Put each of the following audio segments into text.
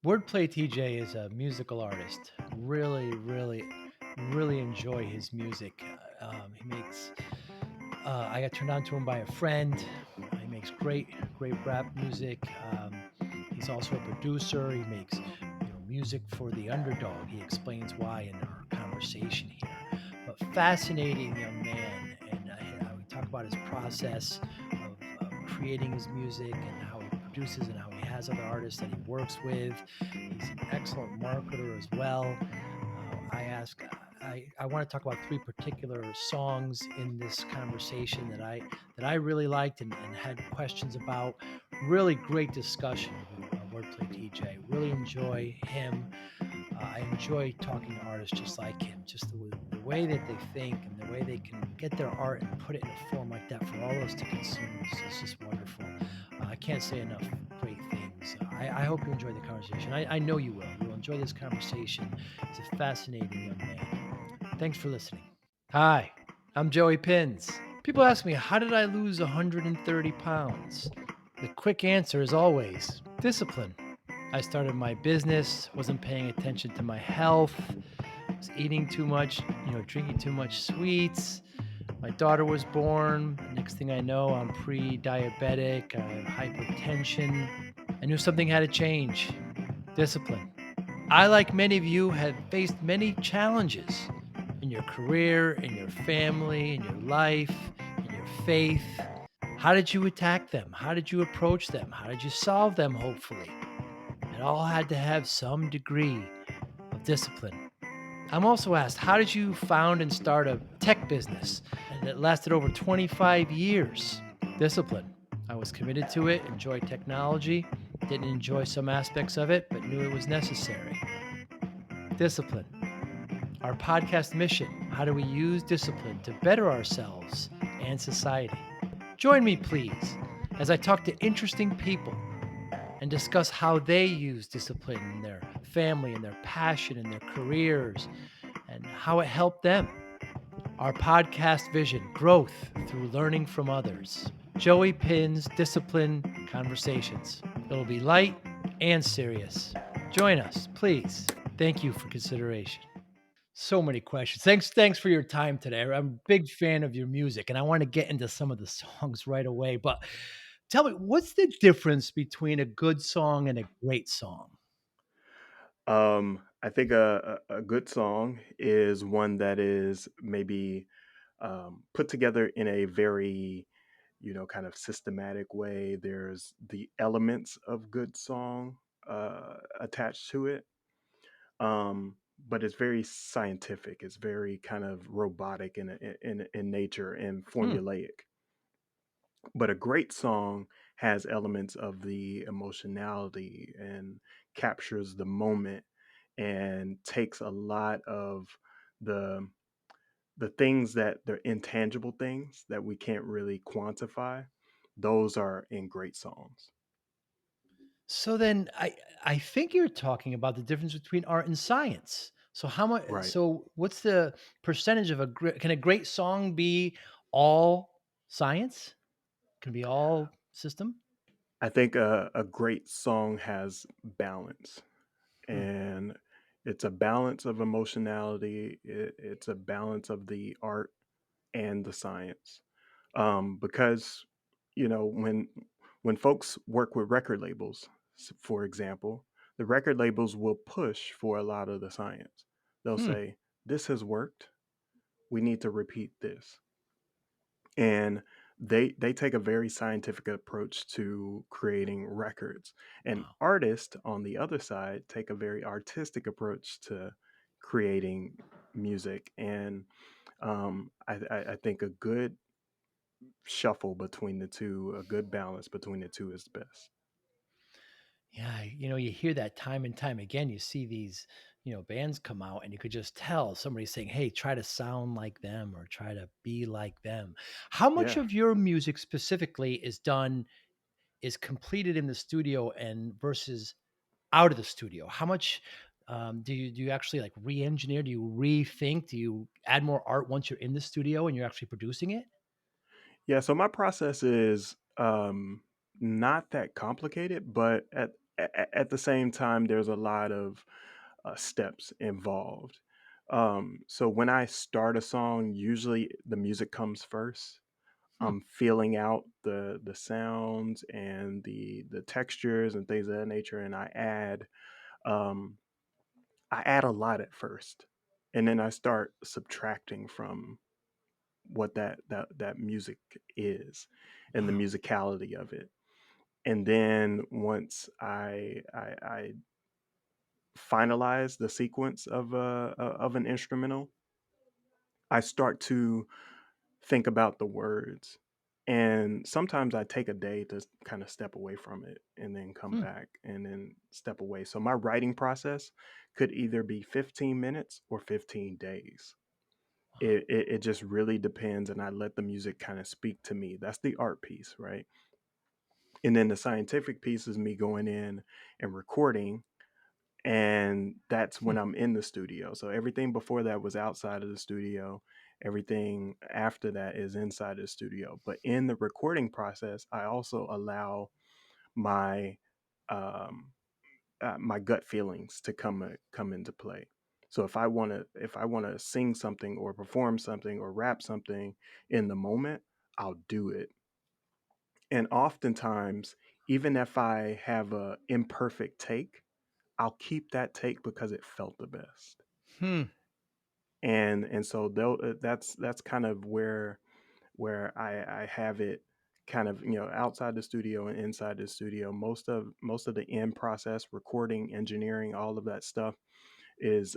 WordPlay TJ is a musical artist. Really enjoy his music. He makes. I got turned on to him by a friend. He makes great rap music. He's also a producer. He makes music for the Underdog. He explains why in our conversation here. But fascinating young man, and we talk about his process of creating his music and how he produces and how he has other artists that he works with. He's an excellent marketer as well. I ask. I want to talk about three particular songs in this conversation that I really liked and had questions about. Really great discussion with Wordplay TJ. Really enjoy him. I enjoy talking to artists just like him, just the way that they think and the way they can get their art and put it in a form like that for all of us to consume is just wonderful. I can't say enough great things. I hope you enjoy the conversation. I know you will. You'll enjoy this conversation. He's a fascinating young man. Thanks for listening. Hi, I'm Joey Pinz. People ask me, how did I lose 130 pounds? The quick answer is always discipline. I started my business, wasn't paying attention to my health, was eating too much, drinking too much sweets. My daughter was born. Next thing I know, I'm pre-diabetic, I have hypertension. I knew something had to change. Discipline. I, like many of you, have faced many challenges in your career, in your family, in your life, in your faith. How did you attack them? How did you approach them? How did you solve them, hopefully? It all had to have some degree of discipline. I'm also asked, how did you found and start a tech business that lasted over 25 years? Discipline. I was committed to it, enjoyed technology, didn't enjoy some aspects of it, but knew it was necessary. Discipline. Our podcast mission: how do we use discipline to better ourselves and society? Join me, please, as I talk to interesting people and discuss how they use discipline in their family and their passion and their careers and how it helped them. Our podcast vision: growth through learning from others. Joey Pinz Discipline Conversations. It'll be light and serious. Join us, please. Thank you for consideration. So many questions. Thanks for your time today. I'm a big fan of your music, and I want to get into some of the songs right away. But tell me, what's the difference between a good song and a great song? I think a good song is one that is maybe put together in a very, kind of systematic way. There's the elements of good song attached to it, but it's very scientific. It's very kind of robotic in nature and Hmm. formulaic. But a great song has elements of the emotionality and captures the moment and takes a lot of the the things that they're intangible things that we can't really quantify. Those are in great songs. So then I think you're talking about the difference between art and science. So how much Right. so what's the percentage of can a great song be all science? Can it be all system? I think a great song has balance, Hmm. and it's a balance of emotionality. It's a balance of the art and the science. Because when folks work with record labels, for example, the record labels will push for a lot of the science. They'll Hmm. say, "This has worked. We need to repeat this," and they take a very scientific approach to creating records. And Wow. artists on the other side take a very artistic approach to creating music. And I think a good shuffle between the two, a good balance between the two is best. Yeah, you hear that time and time again. You see these, bands come out and you could just tell somebody's saying, "Hey, try to sound like them or try to be like them." How much Yeah. of your music specifically is completed in the studio and versus out of the studio? How much do you actually like re-engineer? Do you rethink? Do you add more art once you're in the studio and you're actually producing it? Yeah, so my process is not that complicated, but at the same time, there's a lot of steps involved. So when I start a song, usually the music comes first. Hmm. I'm feeling out the sounds and the textures and things of that nature, and um, I add a lot at first, and then I start subtracting from what that music is and the Wow. musicality of it. And then once I finalize the sequence of an instrumental, I start to think about the words. And sometimes I take a day to kind of step away from it and then come Hmm. back and then step away. So my writing process could either be 15 minutes or 15 days. Wow. It just really depends, and I let the music kind of speak to me. That's the art piece, right? And then the scientific piece is me going in and recording, and that's Hmm. when I'm in the studio. So everything before that was outside of the studio. Everything after that is inside the studio. But in the recording process, I also allow my um, my gut feelings to come into play. So if I want to sing something or perform something or rap something in the moment, I'll do it. And oftentimes, even if I have a imperfect take, I'll keep that take because it felt the best. Hmm. And so that's kind of where I have it kind of, outside the studio and inside the studio. Most of the end process, recording, engineering, all of that stuff is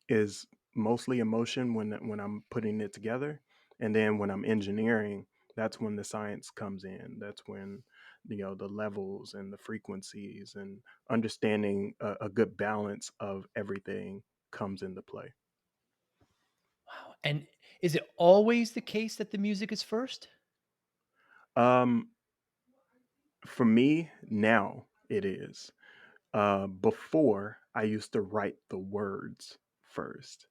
is mostly emotion when I'm putting it together. And then when I'm engineering, that's when the science comes in. That's when the levels and the frequencies and understanding a good balance of everything comes into play. Wow. And is it always the case that the music is first? Um, for me now, it is. Before, I used to write the words first.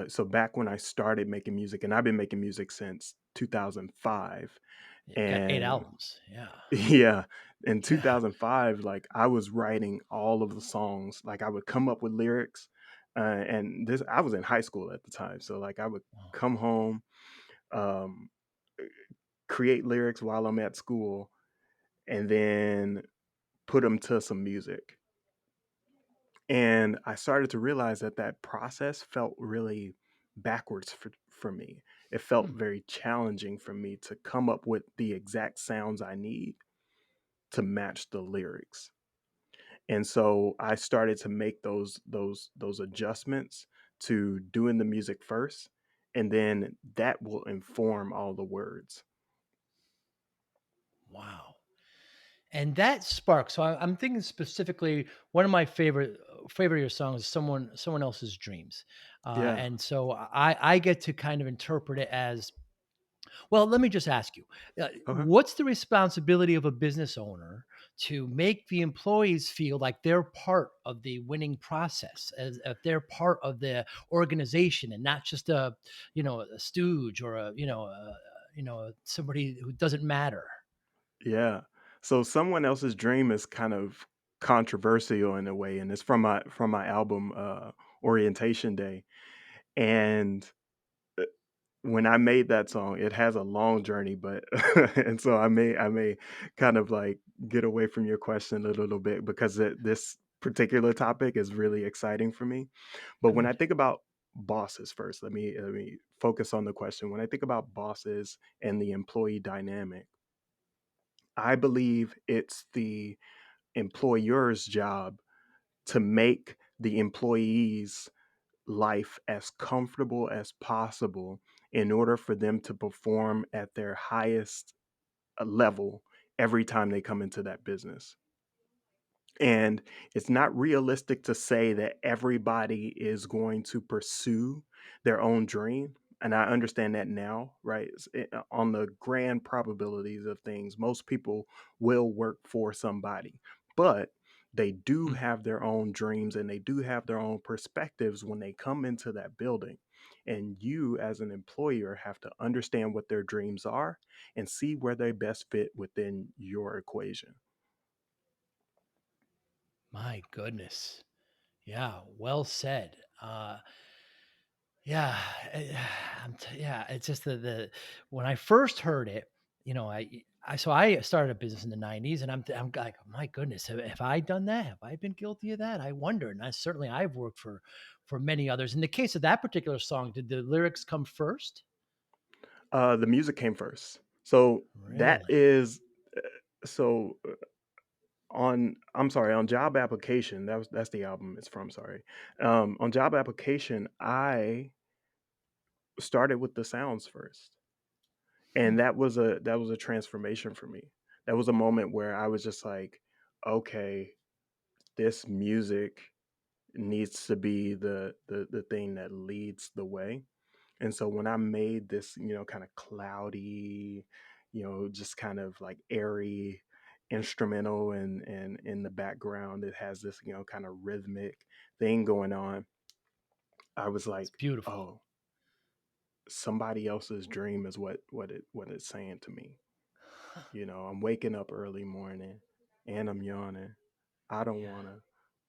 So back when I started making music, and I've been making music since 2005, Yeah, you got 8 and albums. Yeah. yeah, in Yeah. 2005, like I was writing all of the songs. Like I would come up with lyrics, and this I was in high school at the time, so like I would Wow. come home, um, create lyrics while I'm at school, and then put them to some music. And I started to realize that that process felt really backwards for me. It felt Hmm. very challenging for me to come up with the exact sounds I need to match the lyrics. And so I started to make those adjustments to doing the music first, and then that will inform all the words. Wow. And that spark. So I'm thinking specifically one of my favorite of your songs is someone else's dreams, Yeah. and so I get to kind of interpret it as well. Let me just ask you, Okay. what's the responsibility of a business owner to make the employees feel like they're part of the winning process, as if they're part of the organization and not just a stooge or somebody who doesn't matter. Yeah. So someone else's dream is kind of controversial in a way, and it's from my album Orientation Day. And uh, when I made that song, it has a long journey, but and so I may kind of like get away from your question a little bit because this particular topic is really exciting for me. But when I Good. think about bosses first, let me focus on the question. When I think about bosses and the employee dynamic, I believe it's the employer's job to make the employee's life as comfortable as possible in order for them to perform at their highest level every time they come into that business. And it's not realistic to say that everybody is going to pursue their own dream. And I understand that now, right? On the grand probabilities of things, most people will work for somebody, but they do Hmm. have their own dreams and they do have their own perspectives when they come into that building. And you, as an employer, have to understand what their dreams are and see where they best fit within your equation. My goodness. Yeah, well said. Yeah, eh, yeah, it's just the when I first heard it, I started a business in the '90s, and I'm like, my goodness, have I done that? Have I been guilty of that? I wonder. And I've worked for many others. In the case of that particular song, did the lyrics come first? The music came first. So that Really? is so on I'm sorry, on Job Application, that's the album it's from, sorry. On Job Application, I started with the sounds first. Hmm. And that was a transformation for me. That was a moment where I was just like, okay, this music needs to be the thing that leads the way. And so when I made this, kind of cloudy, just kind of like airy instrumental, and in the background it has this, kind of rhythmic thing going on, I was It's like, beautiful. oh, somebody else's dream is what it's saying to me. I'm waking up early morning and I'm yawning. I don't Yeah, wanna,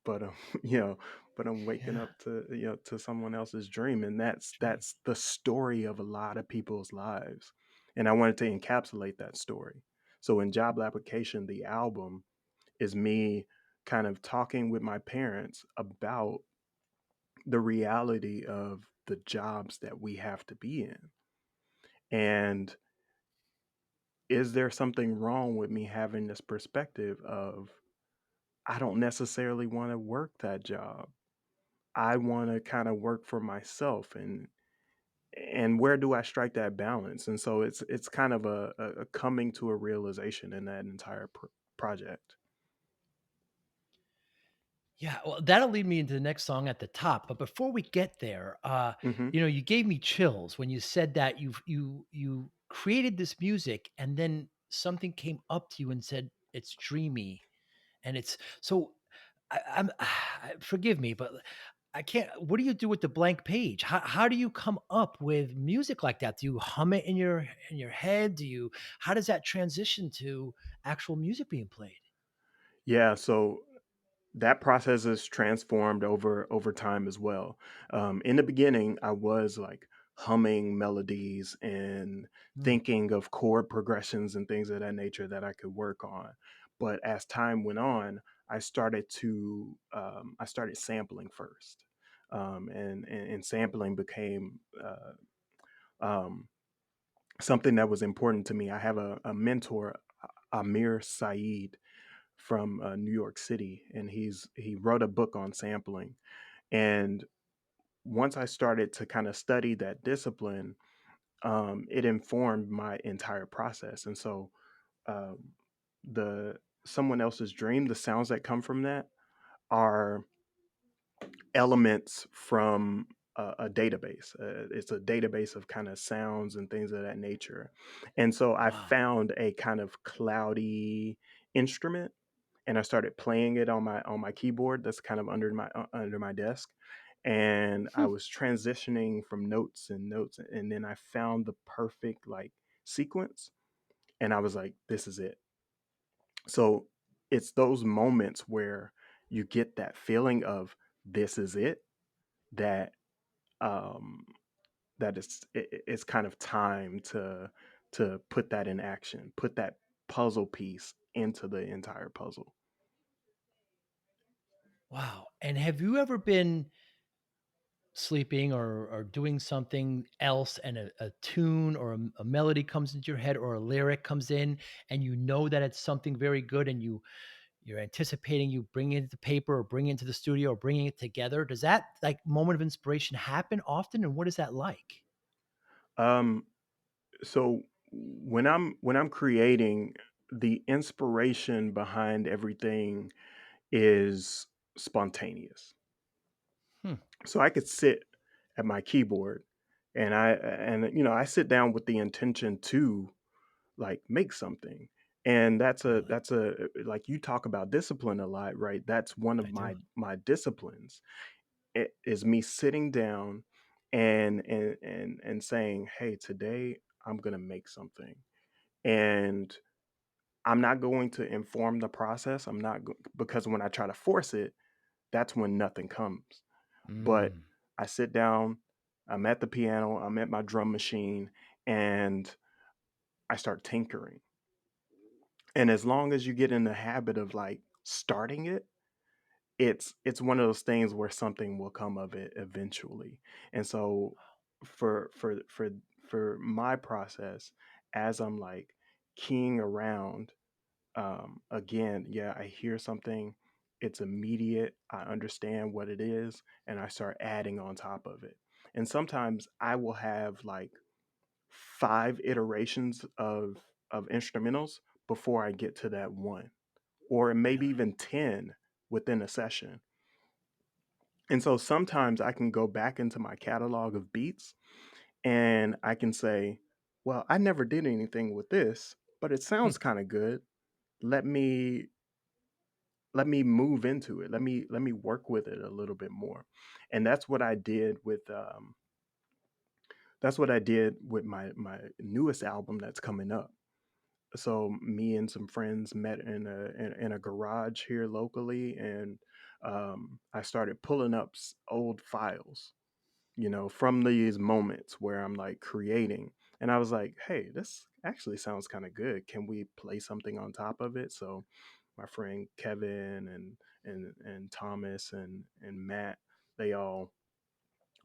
but you know, but I'm waking yeah, up to someone else's dream, and that's dream. that's the story of a lot of people's lives, and I wanted to encapsulate that story. So in Job Application, the album is me kind of talking with my parents about the reality of the jobs that we have to be in, and is there something wrong with me having this perspective of I don't necessarily want to work that job. I want to kind of work for myself, and where do I strike that balance? And so it's kind of a coming to a realization in that entire project. Yeah, well, that'll lead me into the next song at the top. But before we get there, Hmm. you gave me chills when you said that you created this music, and then something came up to you and said it's dreamy, and it's so. I'm forgive me, but I can't. What do you do with the blank page? How do you come up with music like that? Do you hum it in your head? Do you? How does that transition to actual music being played? Yeah, so that process is transformed over time as well. In the beginning, I was like humming melodies and Mm, thinking of chord progressions and things of that nature that I could work on. But as time went on, I started sampling first, and sampling became um, something that was important to me. I have a mentor, Amir Saeed, from New York City, and he wrote a book on sampling. And once I started to kind of study that discipline, it informed my entire process. And so, um, the someone else's dream, the sounds that come from that are elements from a database. It's a database of kind of sounds and things of that nature. And so I wow. found a kind of cloudy instrument, and I started playing it on my keyboard that's kind of under my desk. And I was transitioning from notes and notes, and then I found the perfect like sequence, and I was like, this is it. So it's those moments where you get that feeling of this is it, that um that it's kind of time to put that in action, put that puzzle piece into the entire puzzle. Wow. And have you ever been sleeping or doing something else and a tune or a melody comes into your head or a lyric comes in and you know that it's something very good and you're anticipating you bringing it to paper or bringing it to the studio or bringing it together? Does that like moment of inspiration happen often? And what is that like? um so when I'm creating, the inspiration behind everything is spontaneous. Hmm. So I could sit at my keyboard, and I sit down with the intention to like make something. And Really? that's a like you talk about discipline a lot, right? That's one of I do. my disciplines. It is me sitting down and saying, hey, today I'm gonna make something. And I'm not going to inform the process. I'm not because when I try to force it, that's when nothing comes. But Mm, I sit down, I'm at the piano, I'm at my drum machine, and I start tinkering. And as long as you get in the habit of like starting it, it's one of those things where something will come of it eventually. And so for for for for my process, as I'm like keying around, again, yeah, I hear something, it's immediate, I understand what it is, and I start adding on top of it. And sometimes I will have like 5 iterations of instrumentals before I get to that one, or maybe really? even 10 within a session. And so sometimes I can go back into my catalog of beats and I can say, well, I never did anything with this, but it Hmm, sounds kind of good. Let me move into it. Let me work with it a little bit more. And that's what I did with my newest album that's coming up. So me and some friends met in a garage here locally, and I started pulling up old files, from these moments where I'm like creating. And I was like, hey, this actually sounds kind of good. Can we play something on top of it? So my friend Kevin and Thomas and Matt, they all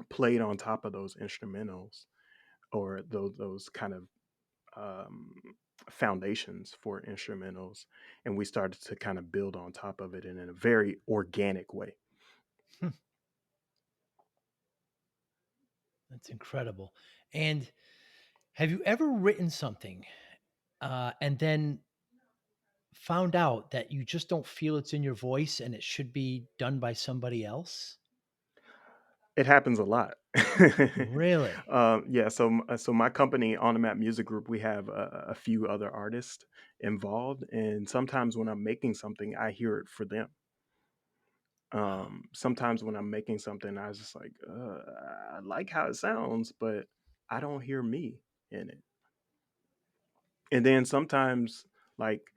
played on top of those instrumentals, or those kind of um, foundations for instrumentals, and we started to kind of build on top of it in a very organic way. hmm, that's incredible. And have you ever written something and then found out that you just don't feel it's in your voice and it should be done by somebody else? It happens a lot. Really? Yeah, so my company, On the Map Music Group, we have a few other artists involved, and sometimes when I'm making something, I hear it for them. Wow. Sometimes when I'm making something, I was just like, I like how it sounds, but I don't hear me in it. And then sometimes, like,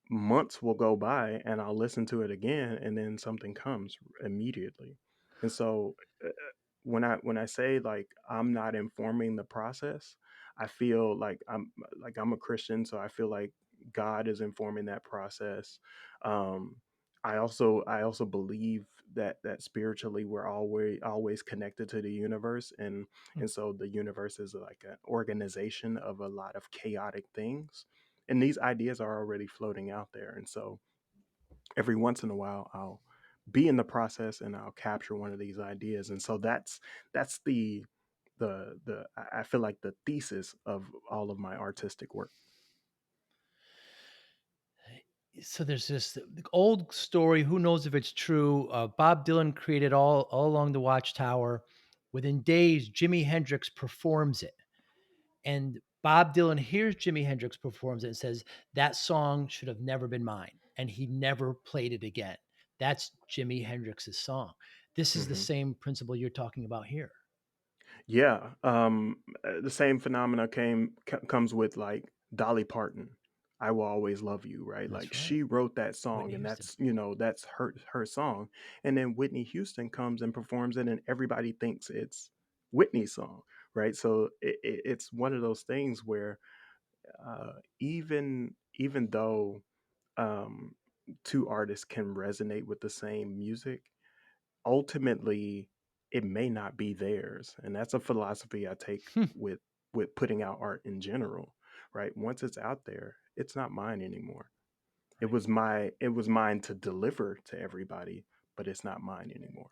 months will go by and I'll listen to it again and then something comes immediately. And so when I say like I'm not informing the process, I feel like I'm a Christian, so I feel like God is informing that process. Um I also believe that spiritually we're always connected to the universe, Hmm, and so the universe is like an organization of a lot of chaotic things, and these ideas are already floating out there. And so every once in a while I'll be in the process and I'll capture one of these ideas. And so that's I feel like the thesis of all of my artistic work. so there's this old story, who knows if it's true, Bob Dylan created All Along the Watchtower. Within days, Jimi Hendrix performs it, and Bob Dylan hears Jimi Hendrix performs it and says, "That song should have never been mine," and he never played it again. That's Jimi Hendrix's song. This is the Mhm. same principle you're talking about here. Yeah, the same phenomena comes with like Dolly Parton. I will always love you, right? Like That's right. she wrote that song, Whitney and Houston. that's her song. And then Whitney Houston comes and performs it, and everybody thinks it's Whitney's song, right? So it's one of those things where even though um, two artists can resonate with the same music, ultimately it may not be theirs. And that's a philosophy I take Hmm, with putting out art in general, right? Once it's out there, it's not mine anymore. right. It was mine to deliver to everybody, but it's not mine anymore.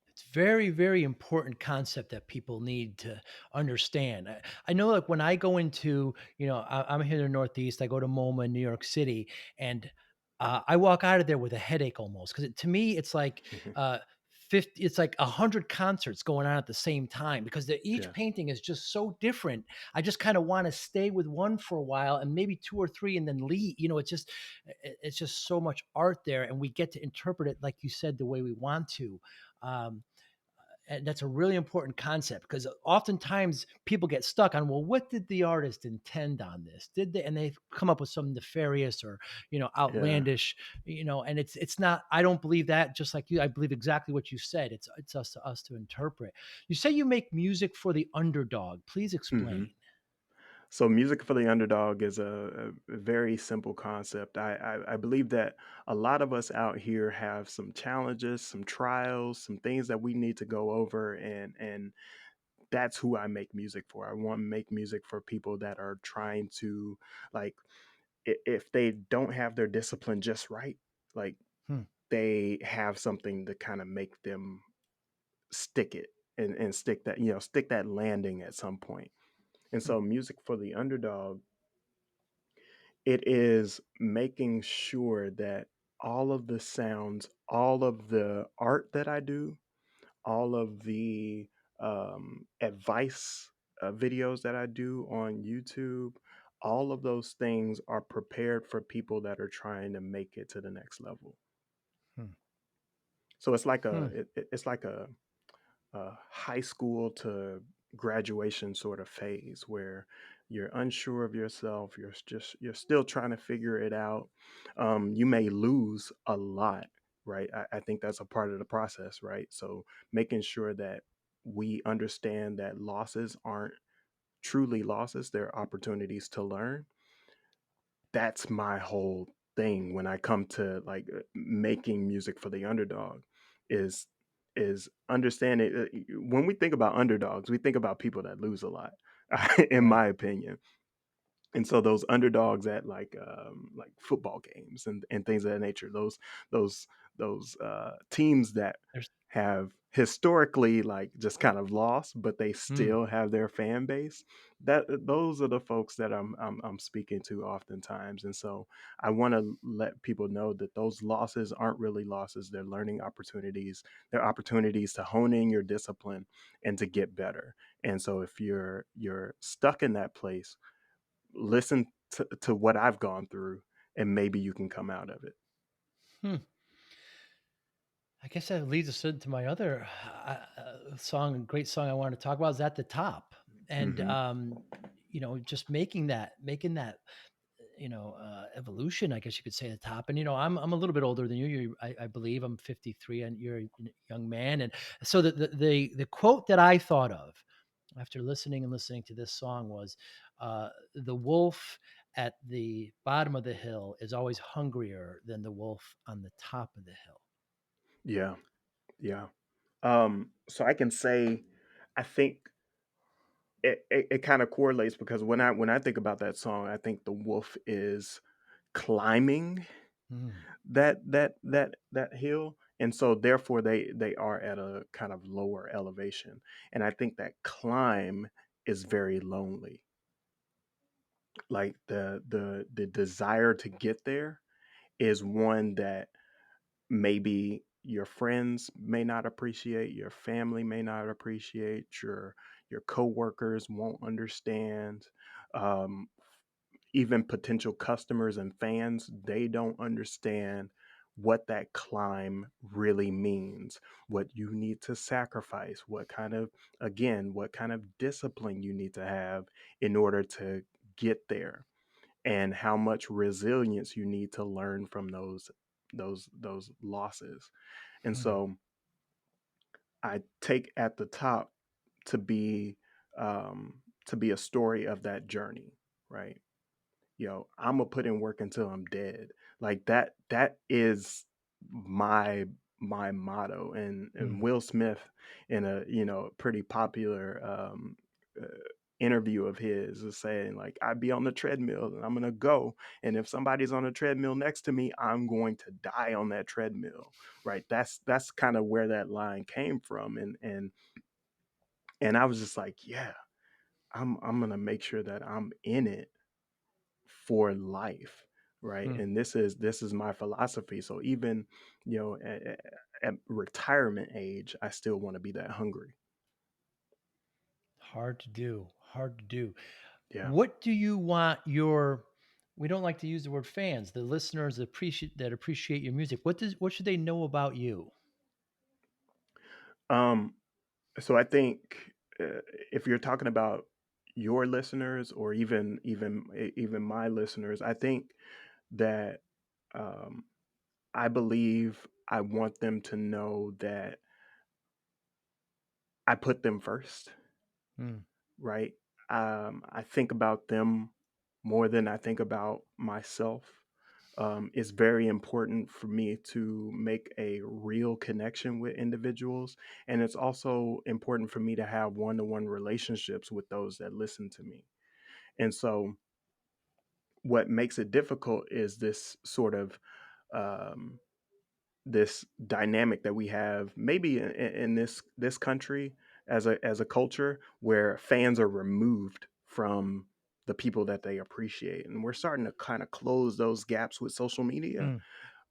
It's very, very important concept that people need to understand. I know, like when I go into, I'm here in the Northeast. I go to MoMA in New York City, and I walk out of there with a headache almost because to me it's like uh, 50. It's like 100 concerts going on at the same time because each Yeah. painting is just so different. I just kind of want to stay with one for a while and maybe two or three and then leave. It's just so much art there, and we get to interpret it like you said the way we want to. Um, And that's a really important concept because oftentimes people get stuck on, well, what did the artist intend on this? Did they? And they come up with some nefarious or Yeah. outlandish, and it's not. I don't believe that. Just like you, I believe exactly what you said. It's us to interpret. You say you make music for the underdog. Please hmm explain. So, music for the underdog is a very simple concept. I believe that a lot of us out here have some challenges, some trials, some things that we need to go over, and that's who I make music for. I want to make music for people that are trying to, like, if they don't have their discipline just right, like, Hmm, they have something to kind of make them stick it and stick that, stick that landing at some point. And hmm, so, music for the underdog, it is making sure that all of the sounds, all of the art that I do, all of the advice videos that I do on YouTube, all of those things are prepared for people that are trying to make it to the next level. hmm, So it's like hmm, it's like a high school to graduation sort of phase where you're unsure of yourself. You're still trying to figure it out. You may lose a lot, right? I think that's a part of the process, right? So making sure that we understand that losses aren't truly losses; they're opportunities to learn. That's my whole thing when I come to, like, making music for the underdog is understanding, when we think about underdogs, we think about people that lose a lot, in right. my opinion. And so those underdogs at, like football games and things of that nature, those teams that There's. have historically, like, just kind of lost, but they Hmm, still have their fan base. That those are the folks that I'm speaking to oftentimes. And so I want to let people know that those losses aren't really losses. They're learning opportunities. They're opportunities to hone in your discipline and to get better. And so if you're stuck in that place, listen to what I've gone through, and maybe you can come out of it. hmm. I guess that leads us into my other song, great song I wanted to talk about is At the Top. And, Mhm. just making that, evolution, I guess you could say, at the top. And, I'm a little bit older than you. I believe I'm 53 and you're a young man. And so the quote that I thought of after listening and listening to this song was, the wolf at the bottom of the hill is always hungrier than the wolf on the top of the hill. Yeah, yeah. So I can say, I think it kind of correlates because when I think about that song, I think the wolf is climbing Mm, that hill, and so therefore they are at a kind of lower elevation, and I think that climb is very lonely. Like the desire to get there is one that maybe your friends may not appreciate, your family may not appreciate, your coworkers won't understand, um, even potential customers and fans, they don't understand what that climb really means, what you need to sacrifice, what kind of discipline you need to have in order to get there, and how much resilience you need to learn from those losses. And mm, so I take At the Top to be, to be a story of that journey, right? I'm gonna put in work until I'm dead. Like that is my motto. And mm. Will Smith, in a pretty popular uh, interview of his, is saying, like, I'd be on the treadmill and I'm gonna go, and if somebody's on a treadmill next to me, I'm going to die on that treadmill, right? That's kind of where that line came from. And I was just like, yeah, I'm gonna make sure that I'm in it for life, right? Hmm. And this is my philosophy. So even, at retirement age, I still want to be that hungry. Hard to do. Hard to do. Yeah. What do you want your we don't like to use the word fans, the listeners that appreciate your music. What should they know about you? Um, So I think if you're talking about your listeners or even my listeners, I think that um, I believe I want them to know that I put them first, Mm, right? I think about them more than I think about myself. It's very important for me to make a real connection with individuals. And it's also important for me to have one to one relationships with those that listen to me. And so, what makes it difficult is this sort of um, this dynamic that we have maybe in this country as a culture where fans are removed from the people that they appreciate, and we're starting to kind of close those gaps with social media. mm.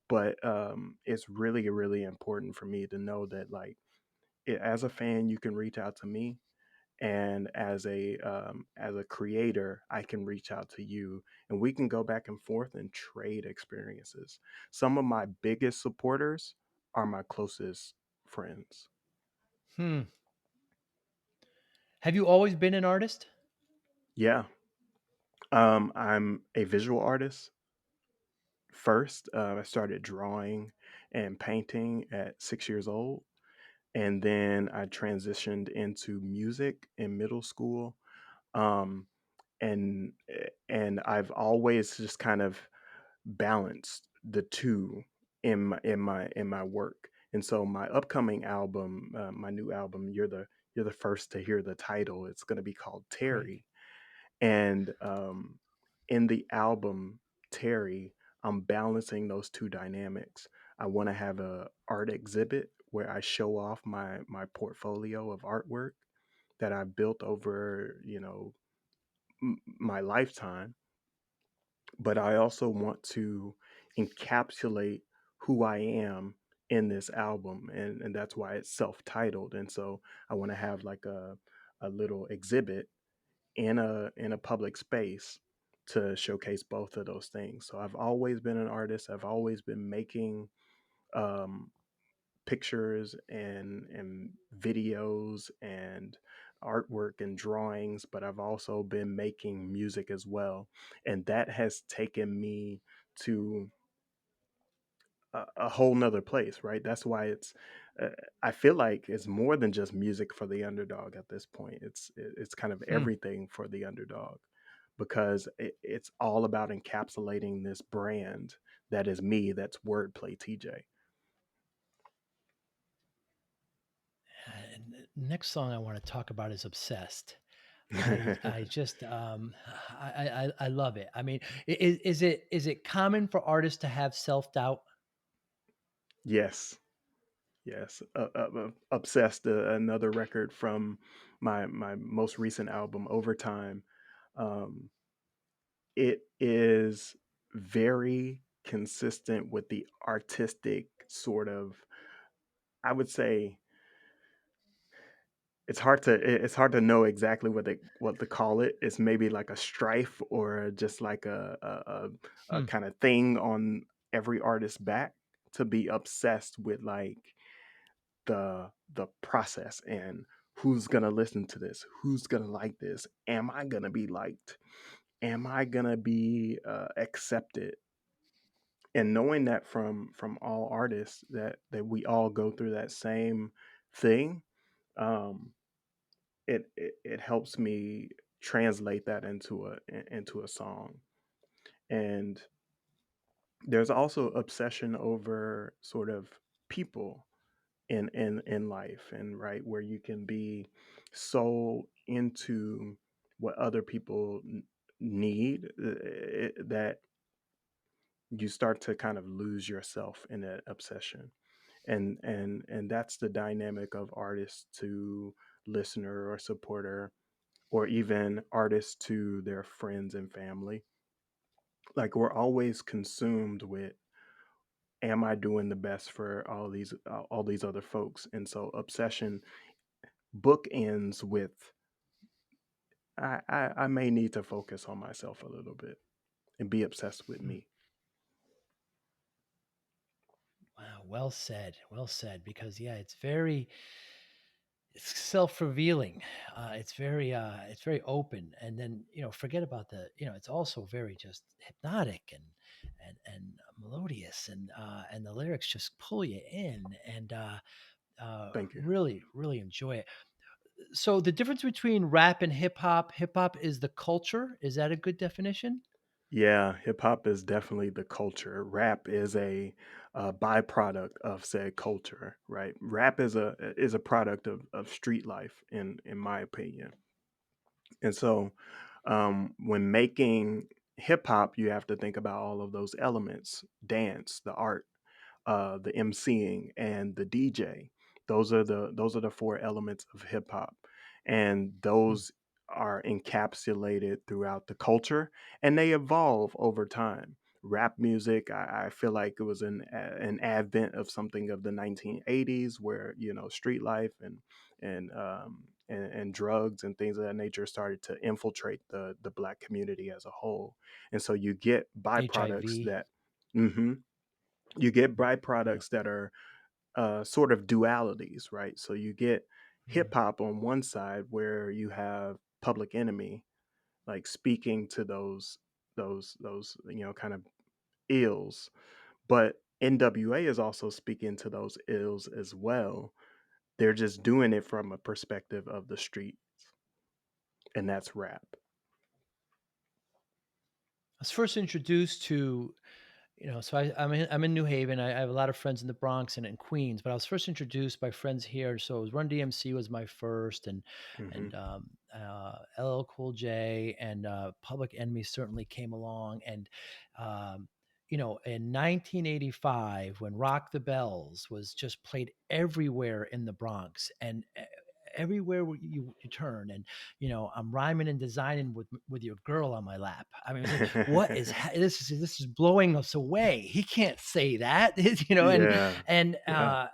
But it's really really important for me to know that like as a fan you can reach out to me, and as a creator I can reach out to you, and we can go back and forth and trade experiences. Some of my biggest supporters are my closest friends. Hmm. Have you always been an artist? Yeah. I'm a visual artist first. I started drawing and painting at 6 years old, and then I transitioned into music in middle school. um, and I've always just kind of balanced the two in my work. And so my upcoming album, my new album, you're the first to hear the title. It's going to be called Great. Terry, and in the album Terry, I'm balancing those two dynamics. I want to have a art exhibit where I show off my portfolio of artwork that I've built over, my lifetime. But I also want to encapsulate who I am in this album, and that's why it's self-titled. And so I want to have like a little exhibit in a public space to showcase both of those things. So I've always been an artist. I've always been making um pictures and videos and artwork and drawings, but I've also been making music as well. And that has taken me to a whole nother place, right? That's why uh, I feel like it's more than just music for the underdog at this point. It's kind of Hmm. everything for the underdog, because it's all about encapsulating this brand that is me, that's Wordplay TJ. And the next song I want to talk about is "Obsessed." I just I love it. I mean, is it common for artists to have self doubt? Yes. Yes, obsessed. Another record from my most recent album, Overtime. Um, it is very consistent with the artistic sort of. I would say it's hard to know exactly what to call it. It's maybe like a strife or just like a Hmm. kind of thing on every artist's back to be obsessed with like the process and who's gonna listen to this, who's gonna like this, am I gonna be liked, am I gonna be accepted. And knowing that from all artists that we all go through that same thing, um it helps me translate that into a song. And there's also obsession over sort of people in life, and right where you can be so into what other people need, that you start to kind of lose yourself in that obsession. And that's the dynamic of artist to listener or supporter, or even artists to their friends and family. Like we're always consumed with, am I doing the best for all these other folks? And so obsession bookends with, I may need to focus on myself a little bit and be obsessed with Hmm. me. Wow, well said. Well said. Because yeah, it's very it's self-revealing. It's very open, and then forget about it's also very just hypnotic and melodious, and the lyrics just pull you in, and Thank you. really really enjoy it. So the difference between rap and hip hop is the culture. Is that a good definition? Yeah, hip hop is definitely the culture. Rap is a byproduct of said culture, right? Rap is a product of street life, in my opinion. And so, when making hip hop, you have to think about all of those elements: dance, the art, the emceeing, and the DJ. Those are the four elements of hip hop, and Hmm. those are encapsulated throughout the culture, and they evolve over time. Rap music, I feel like it was an advent of something of the 1980s, where street life and drugs and things of that nature started to infiltrate the black community as a whole, and so you get byproducts HIV. that. Mhm. You get Yeah. byproducts that are sort of dualities, right? So you get hip Mm. hop on one side where you have Public Enemy, like speaking to those kind of ills, but NWA is also speaking to those ills as well. They're just doing it from a perspective of the street, and that's rap. I was first introduced to so I'm in New Haven. I have a lot of friends in the Bronx and in Queens, but I was first introduced by friends here. So it was Run DMC was my first, Hmm. and LL Cool J and Public Enemy certainly came along. And um, in 1985, when Rock the Bells was just played everywhere in the Bronx, and everywhere where you turn, and I'm rhyming and designing with your girl on my lap. I mean, it's like, what is this is blowing us away. He can't say that, and Yeah, and yeah.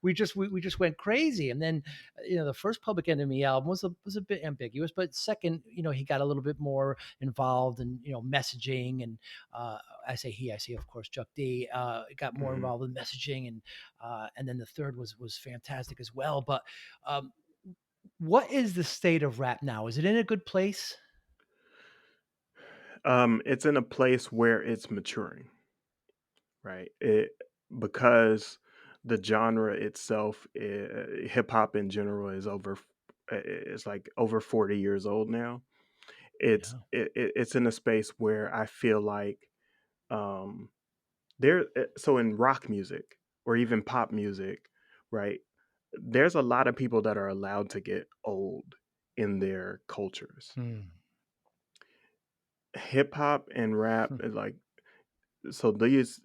we just went crazy. And then the first Public Enemy album was a bit ambiguous, but second, he got a little bit more involved in messaging, and uh, I say of course Chuck D got more Hmm. involved in messaging, and then the third was fantastic as well. But um, what is the state of rap now? Is it in a good place? It's in a place where it's maturing. Right. Because the genre itself, hip hop in general, it's like over 40 years old now. Yeah. It's in a space where I feel like, um so in rock music or even pop music, right? There's a lot of people that are allowed to get old in their cultures. Hmm. Hip hop and rap Hmm. is like, so this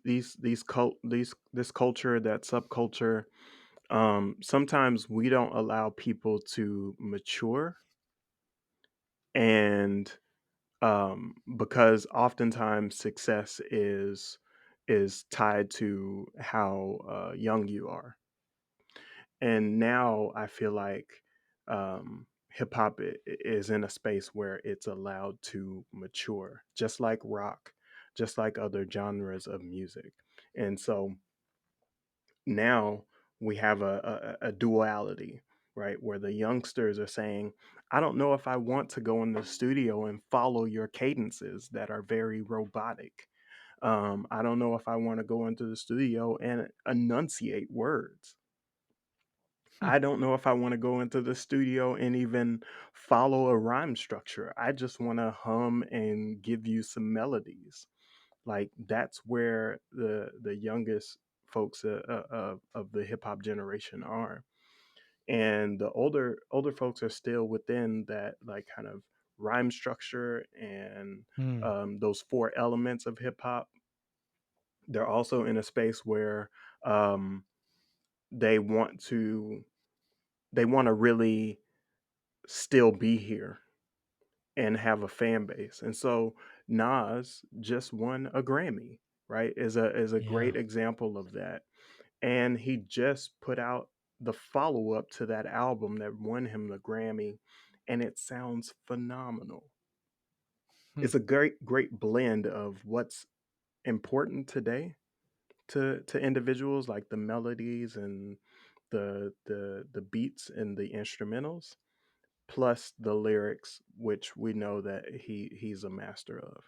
culture, that subculture, sometimes we don't allow people to mature, and because oftentimes success is tied to how young you are. And now I feel like, hip hop is in a space where it's allowed to mature, just like rock, just like other genres of music. And so now we have a duality, right? Where the youngsters are saying, I don't know if I want to go in the studio and follow your cadences that are very robotic. I don't know if I want to go into the studio and enunciate words. Hmm. I don't know if I want to go into the studio and even follow a rhyme structure. I just want to hum and give you some melodies. Like, that's where the youngest folks of the hip hop generation are, and the older folks are still within that, like, kind of rhyme structure and, Hmm. those four elements of hip hop. They're also in a space where, um, they want to they want to really still be here and have a fan base. And so Nas just won a Grammy, right? Is a Yeah. great example of that. And he just put out the follow-up to that album that won him the Grammy, and it sounds phenomenal. Hmm. It's a great blend of what's important today to individuals, like the melodies the beats and the instrumentals, plus the lyrics, which we know that he's a master of.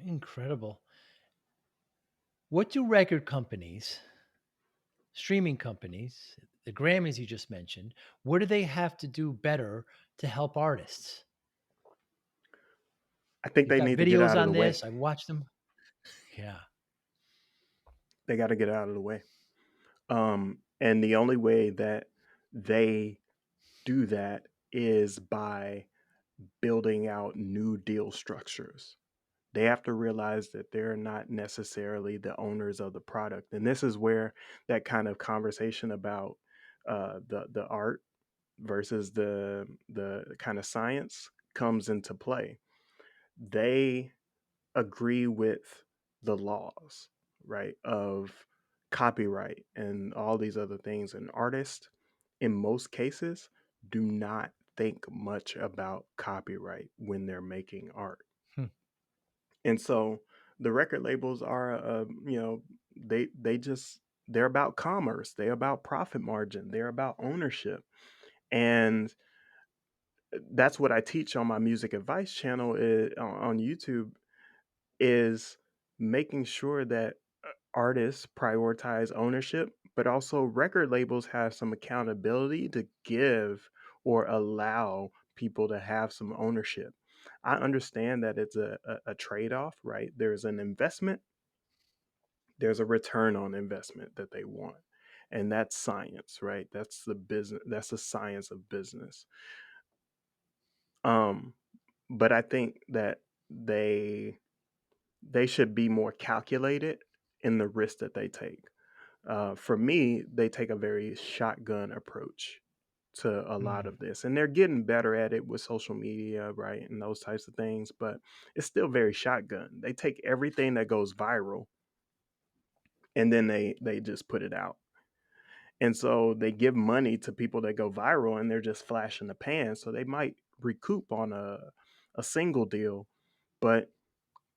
Incredible. What do record companies, streaming companies, the Grammys you just mentioned, what do they have to do better to help artists? I think You've they got need to get videos out of on the way. this. I've watched them. Yeah. They got to get out of the way. And the only way that they do that is by building out new deal structures. They have to realize that they're not necessarily the owners of the product. And this is where that kind of conversation about the art versus the kind of science comes into play. They agree with the laws, right, of copyright and all these other things. And artists, in most cases, do not think much about copyright when they're making art. Hmm. And so the record labels are, they just they're about commerce, they're about profit margin, they're about ownership, and that's what I teach on my music advice channel on YouTube is making sure that artists prioritize ownership, but also record labels have some accountability to give or allow people to have some ownership. I understand that it's a trade off, right? There's an investment, there's a return on investment that they want. And that's science, right? That's the business, that's the science of business. Um, but I think that they they should be more calculated in the risk that they take. For me, they take a very shotgun approach to a lot Hmm. of this, and they're getting better at it with social media, right, and those types of things. But it's still very shotgun. They take everything that goes viral, and then they just put it out. And so they give money to people that go viral, and they're just flashing the pan. So they might recoup on a single deal, but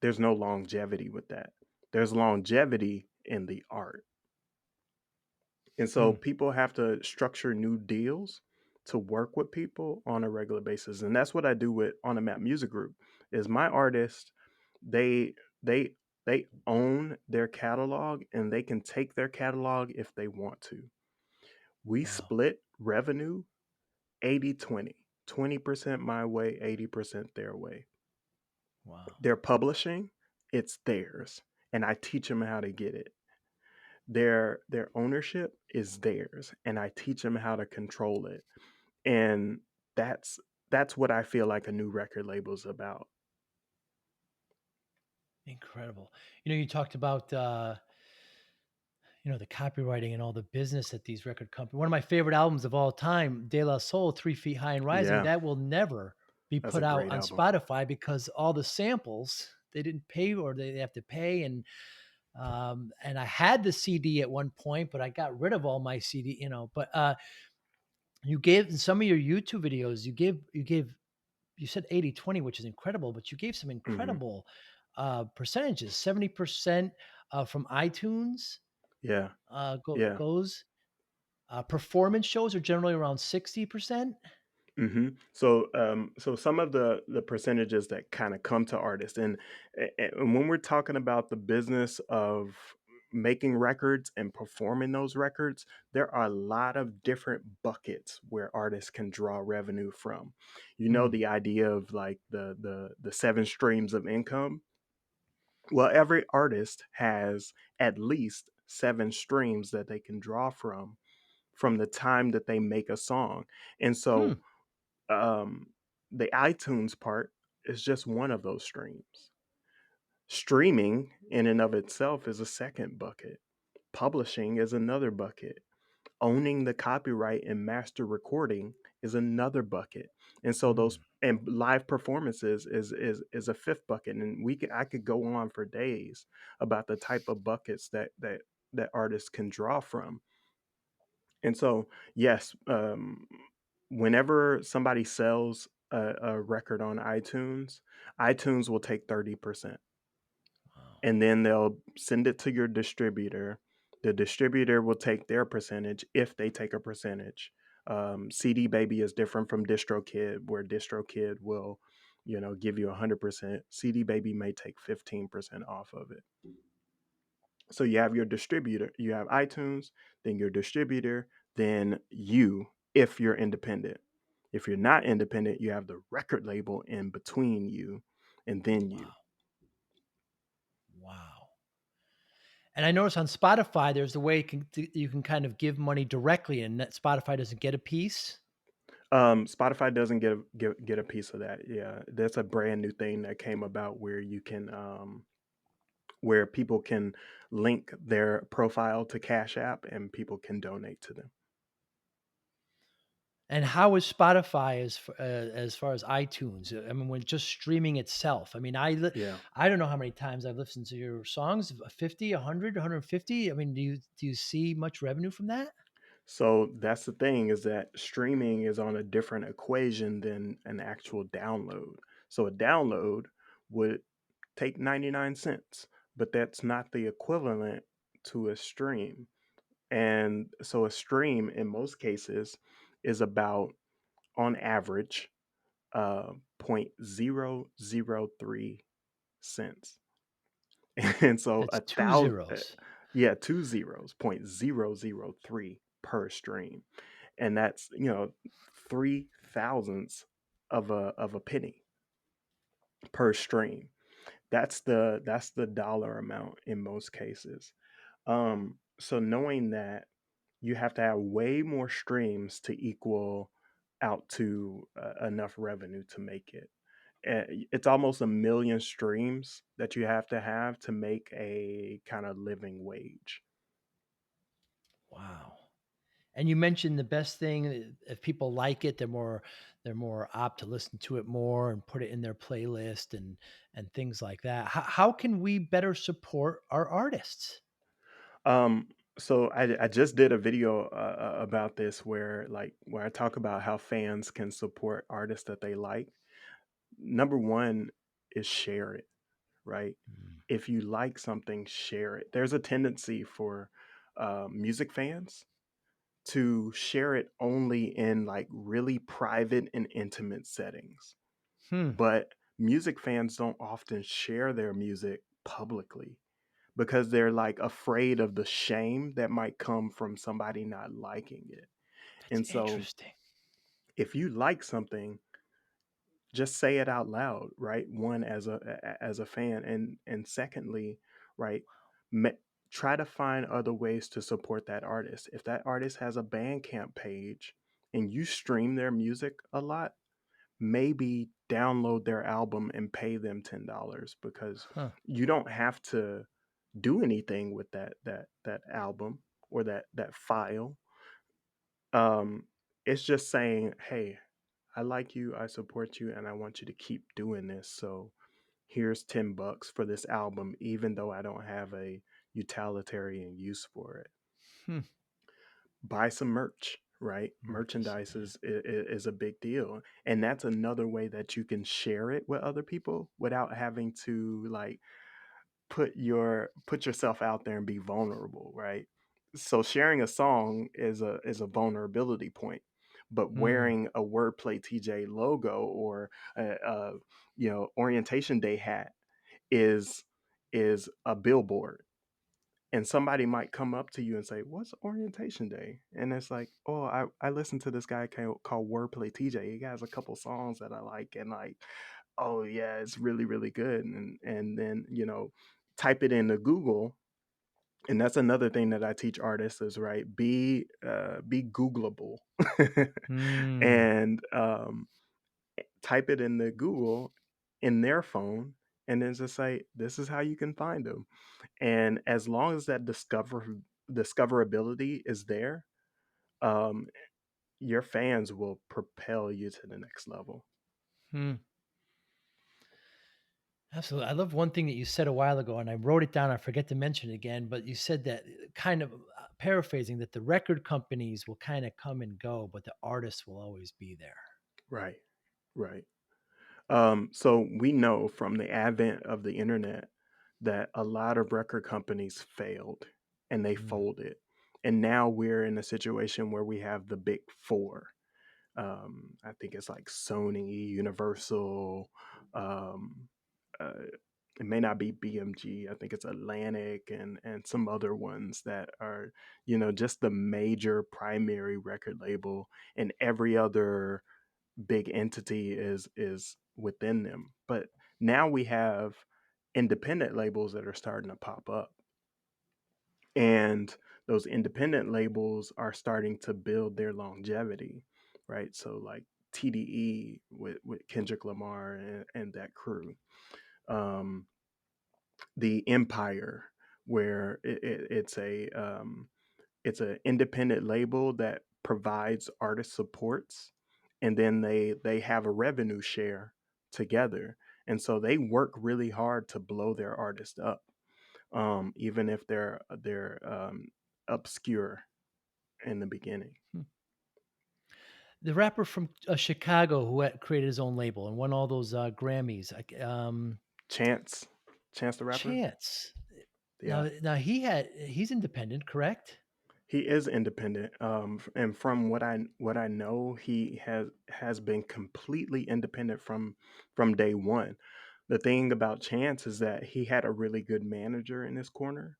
there's no longevity with that. There's longevity in the art. And so Hmm. people have to structure new deals to work with people on a regular basis. And that's what I do with On the Map Music Group is my artists, they they they own their catalog and they can take their catalog if they want to. We Wow. split revenue 80-20, 20% my way, 80% their way. Wow. Their publishing, it's theirs. And I teach them how to get it. Their ownership is theirs, and I teach them how to control it. And that's that's what I feel like a new record label is about. Incredible. You talked about the copywriting and all the business that these record companies. One of my favorite albums of all time, De La Soul, 3 Feet High and Rising, Yeah, that will never be that's a put out great on album. Spotify because all the samples they didn't pay or they have to pay. And I had the CD at one point, but I got rid of all my CD, but you gave in some of your YouTube videos, you said 80-20, which is incredible, but you gave some Mhm. incredible percentages. 70% from iTunes Yeah, yeah. goes. Performance shows are generally around 60%. So some of the percentages that kind of come to artists, and when we're talking about the business of making records and performing those records, there are a lot of different buckets where artists can draw revenue from. You know, Mm, the idea of like the seven streams of income. Well, every artist has at least seven streams that they can draw from the time that they make a song, and hmm, so um, the iTunes part is just one of those streams. Streaming in and of itself is a second bucket. Publishing is another bucket. Owning the copyright and master recording is another bucket. And so those mm. and live performances is a fifth bucket. And I could go on for days about the type of buckets that artists can draw from. And so, yes, whenever somebody sells a record on iTunes, iTunes will take 30%. and then they'll send it to your distributor. The distributor will take their percentage if they take a percentage. CD Baby is different from DistroKid, where DistroKid will, give you 100%. CD Baby may take 15% off of it. So you have your distributor, you have iTunes, then your distributor, then you, if you're independent. If you're not independent, you have the record label in between you and then you. Wow. Wow. And I noticed on Spotify, there's a way you can kind of give money directly, and that Spotify doesn't get a piece. Spotify doesn't get a piece of that. Yeah, that's a brand new thing that came about where you can where people can link their profile to Cash App and people can donate to them. And how is Spotify as far as iTunes? I mean, when just streaming itself. I mean, Yeah. I don't know how many times I've listened to your songs, 50, 100, 150. I mean, do you see much revenue from that? So that's the thing, is that streaming is on a different equation than an actual download. So a download would take 99 cents, but that's not the equivalent to a stream. And so a stream in most cases is about, on average, 0.003 cents. And so That's a two thousand, zeros. yeah, two zeros, 0.003 per stream. And that's, 3 thousandths of a penny per stream. That's the dollar amount in most cases. So knowing that, you have to have way more streams to equal out to enough revenue to make it. It's almost a million streams that you have to make a kind of living wage. Wow. And you mentioned the best thing, if people like it, they're more apt to listen to it more and put it in their playlist and things like that. How can we better support our artists? Um, so I just did a video about this where I talk about how fans can support artists that they like. Number one is share it, right? Mm. If you like something, share it. There's a tendency for music fans to share it only in like really private and intimate settings. Hmm. But music fans don't often share their music publicly because they're like afraid of the shame that might come from somebody not liking it. That's And so interesting. if you like something, just say it out loud, right? One, as a fan, and secondly, right, ma- try to find other ways to support that artist. If that artist has a Bandcamp page and you stream their music a lot, maybe download their album and pay them $10, because Huh. you don't have to do anything with that album or that file. It's just saying, hey, I like you, I support you, and I want you to keep doing this. So here's $10 for this album, even though I don't have a utilitarian use for it. Hmm. Buy some merch, right? Merges. Merchandise Yeah. is a big deal. And that's another way that you can share it with other people without having to like put yourself out there and be vulnerable, right? So sharing a song is a vulnerability point, but Hmm. wearing a Wordplay TJ logo or a orientation day hat is is a billboard. And somebody might come up to you and say, "What's orientation day?" And it's like, "Oh, I listen to this guy called Wordplay TJ. He has a couple songs that I like, and like, oh yeah, it's really really good." And then type it into Google. And that's another thing that I teach artists is, right, be Googleable. Hmm. And type it into Google in their phone, and then just say, this is how you can find them. And as long as that discoverability is there, um, your fans will propel you to the next level. Hmm. Absolutely. I love one thing that you said a while ago, and I wrote it down. I forget to mention it again, but you said that kind of paraphrasing that the record companies will kind of come and go, but the artists will always be there. Right, right. So we know from the advent of the internet that a lot of record companies failed and they Mm. folded. And now we're in a situation where we have the big four. I think it's like Sony, Universal, um, uh, it may not be BMG. I think it's Atlantic and some other ones that are, just the major primary record label, and every other big entity is within them. But now we have independent labels that are starting to pop up. And those independent labels are starting to build their longevity, right? So like TDE with Kendrick Lamar and that crew. Um, the Empire, where it's an independent label that provides artist supports, and then they have a revenue share together, and so they work really hard to blow their artist up, even if they're obscure in the beginning. Hmm. The rapper from, Chicago who had created his own label and won all those, Grammys, Chance, Chance the Rapper, Chance. yeah. Now he's independent, correct? He is independent, and from what I know, he has been completely independent from day one. The thing about Chance is that he had a really good manager in his corner,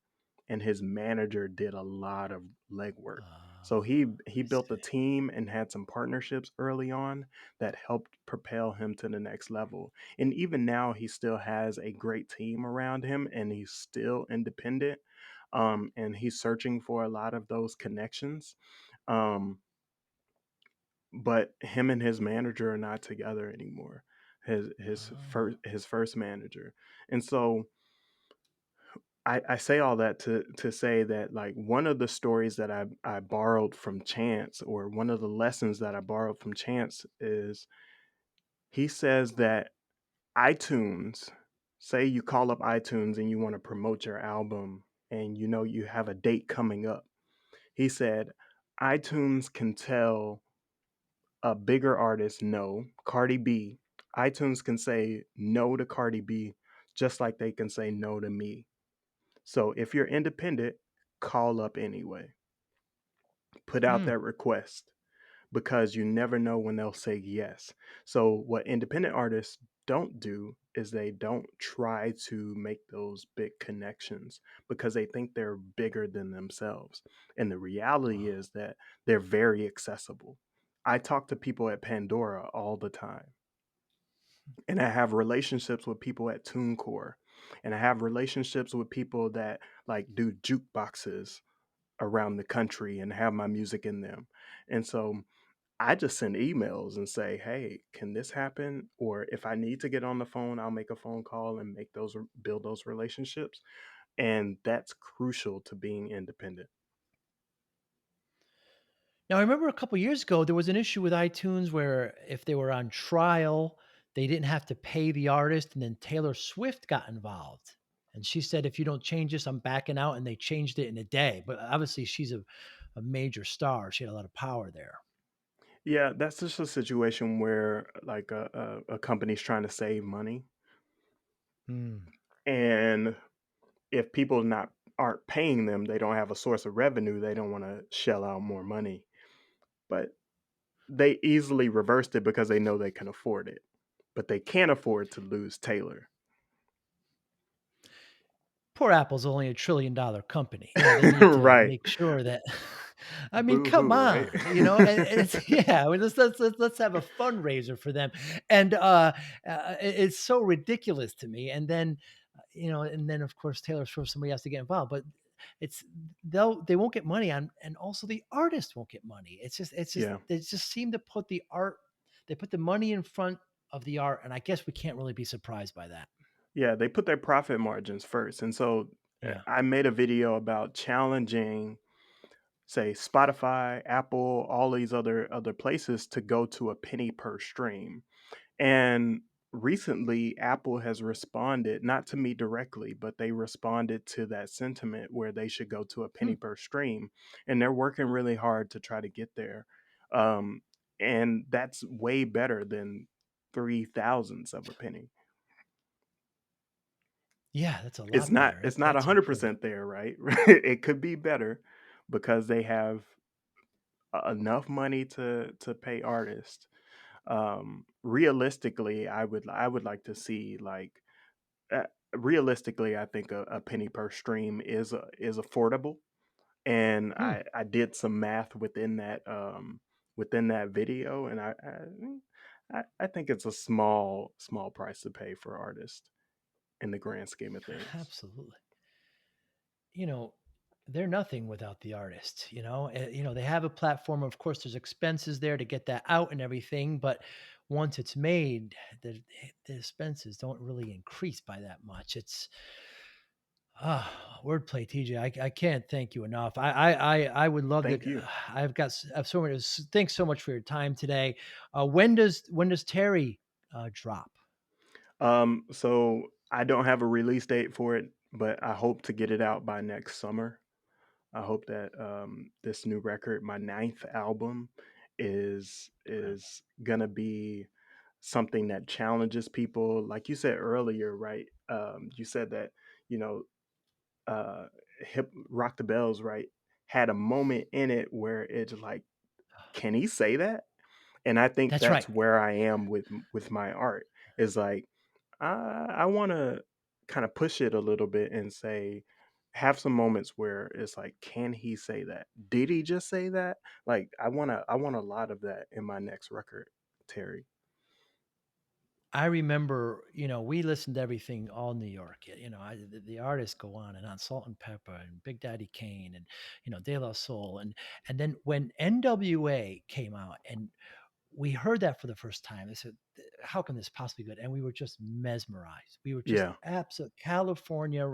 and his manager did a lot of legwork. So he I built see. a team and had some partnerships early on that helped propel him to the next level. And even now, he still has a great team around him, and he's still independent. And he's searching for a lot of those connections. Um, but him and his manager are not together anymore. Oh. His first manager, and so I say all that to say that, like, one of the stories that I borrowed from Chance, or one of the lessons that I borrowed from Chance, is he says that iTunes, say you call up iTunes and you want to promote your album, and you have a date coming up. He said iTunes can tell a bigger artist no. Cardi B, iTunes can say no to Cardi B just like they can say no to me. So if you're independent, call up anyway. Put out Hmm. that request, because you never know when they'll say yes. So what independent artists don't do is they don't try to make those big connections because they think they're bigger than themselves. And the reality Oh. is that they're very accessible. I talk to people at Pandora all the time, and I have relationships with people at TuneCore, and I have relationships with people that like do jukeboxes around the country and have my music in them. And so I just send emails and say, "Hey, can this happen?" Or if I need to get on the phone, I'll make a phone call and build those relationships. And that's crucial to being independent. Now, I remember a couple years ago, there was an issue with iTunes where if they were on trial, they didn't have to pay the artist, and then Taylor Swift got involved. And she said, "If you don't change this, I'm backing out." And they changed it in a day. But obviously, she's a major star. She had a lot of power there. Yeah, that's just a situation where like a company's trying to save money, Hmm. and if people not aren't paying them, they don't have a source of revenue. They don't want to shell out more money, but they easily reversed it because they know they can afford it, but they can't afford to lose Taylor. Poor Apple's only $1 trillion company. They need to Right. make sure that I mean, Boo come hoo, right? on, and it's yeah, I mean, let's have a fundraiser for them, and, it's so ridiculous to me, and then, and then, of course, Taylor Swift, somebody has to get involved, but it's they won't get money on, and also the artist won't get money. It's just Yeah. they just seem to put the art they put the money in front of the art, and I guess we can't really be surprised by that. Yeah, they put their profit margins first. And so Yeah. I made a video about challenging, say, Spotify, Apple, all these other places to go to a penny per stream. And recently, Apple has responded, not to me directly, but they responded to that sentiment where they should go to a Hmm. penny per stream. And they're working really hard to try to get there. Um, and that's way better than 3 thousandths of a penny. Yeah, that's a It's lot not there. it's not That's improvement. 100% there, right? It could be better because they have enough money to pay artists. Realistically, I would like to see like uh, realistically, I think a penny per stream is affordable, and Hmm. I did some math within that video, and I think it's a small price to pay for artists in the grand scheme of things. Absolutely. You know, they're nothing without the artist, you know? They have a platform, of course, there's expenses there to get that out and everything, but once it's made, the expenses don't really increase by that much. It's wordplay, TJ. I can't thank you enough. I would love to. Thank you. I've so many. Thanks so much for your time today. When does Terry drop? So I don't have a release date for it, but I hope to get it out by next summer. I hope that this new record, my ninth album, Incredible. is gonna be something that challenges people. Like you said earlier, right? You said that you know, uh, hip rock the bells, right? Had a moment in it where it's like, can he say that? And I think That's right. that's where I am with my art. Is like I want to kind of push it a little bit and say, have some moments where it's like, can he say that? Did he just say that? Like, I want a lot of that in my next record, Terry. I remember, we listened to everything all New York. The artists go on and on, Salt and Pepper and Big Daddy Kane and De La Soul and then when NWA came out and we heard that for the first time. They said, "How can this possibly be good?" And we were just mesmerized. We were just Yeah. absolute California.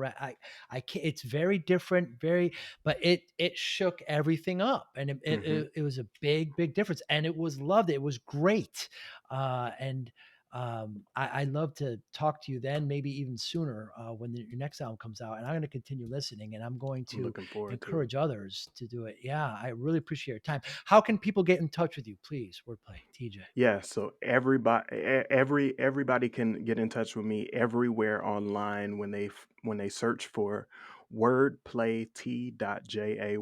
I can't, it's very different, but it shook everything up, and Hmm. it was a big difference, and it was loved. It was great, and I'd love to talk to you then, maybe even sooner when your next album comes out. And I'm going to continue listening, and I'm going I'm to looking forward to it. encourage others to do it. Yeah, I really appreciate your time. How can people get in touch with you, please? Wordplay, TJ. Yeah, so everybody can get in touch with me everywhere online when when they search for wordplay T.jay.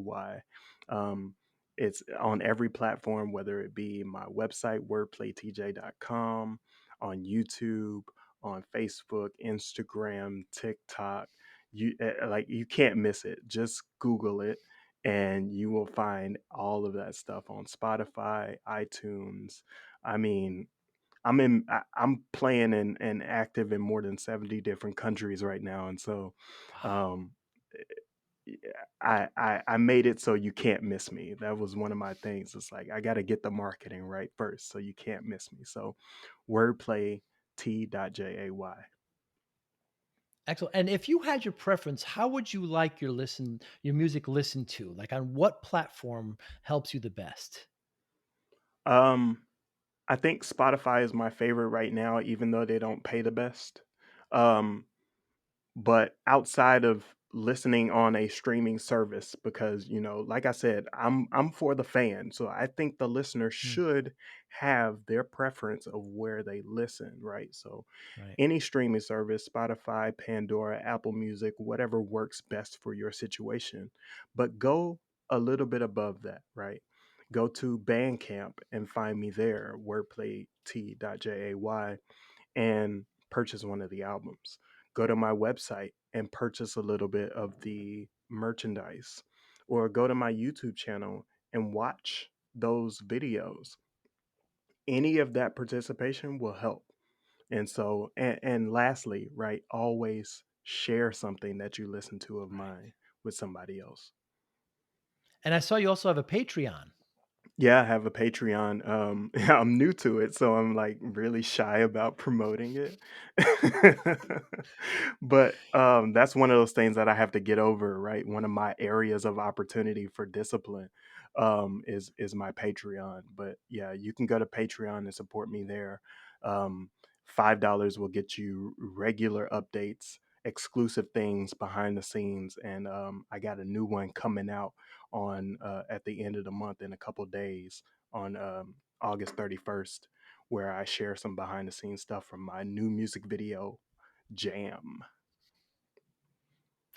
It's on every platform, whether it be my website wordplaytj.com, on YouTube, on Facebook, Instagram, TikTok. You can't miss it. Just Google it and you will find all of that stuff on Spotify, iTunes. I mean, I'm playing and active in more than 70 different countries right now, and so Wow. um, yeah, I made it so you can't miss me. That was one of my things. It's like I got to get the marketing right first, so you can't miss me. So, wordplay T.jay. Excellent. And if you had your preference, how would you like your music listened to? Like on what platform helps you the best? Um, I think Spotify is my favorite right now, even though they don't pay the best. Um, But outside of listening on a streaming service, because, like I said, I'm for the fan. So I think the listener Hmm, should have their preference of where they listen, right? So right. any streaming service, Spotify, Pandora, Apple Music, whatever works best for your situation. But go a little bit above that, right? Go to Bandcamp and find me there, wordplayt.jay, and purchase one of the albums. Go to my website and purchase a little bit of the merchandise, or go to my YouTube channel and watch those videos. Any of that participation will help. And so, and lastly, right, always share something that you listen to of Right. mine with somebody else. And I saw you also have a Patreon. Yeah, I have a Patreon. I'm new to it, so I'm like really shy about promoting it. But that's one of those things that I have to get over, right? One of my areas of opportunity for discipline is my Patreon. But yeah, you can go to Patreon and support me there. Um, $5 will get you regular updates, exclusive things behind the scenes, and I got a new one coming out on at the end of the month in a couple days on August 31st, where I share some behind the scenes stuff from my new music video, Jam.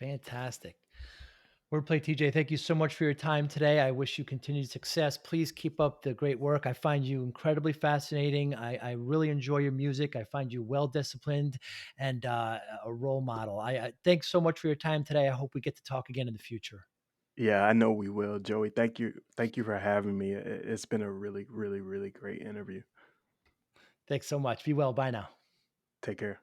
Fantastic. WordPlay TJ, thank you so much for your time today. I wish you continued success. Please keep up the great work. I find you incredibly fascinating. I really enjoy your music. I find you well disciplined and a role model. I thanks so much for your time today. I hope we get to talk again in the future. Yeah, I know we will, Joey. Thank you for having me. It's been a really, really, really great interview. Thanks so much. Be well. Bye now. Take care.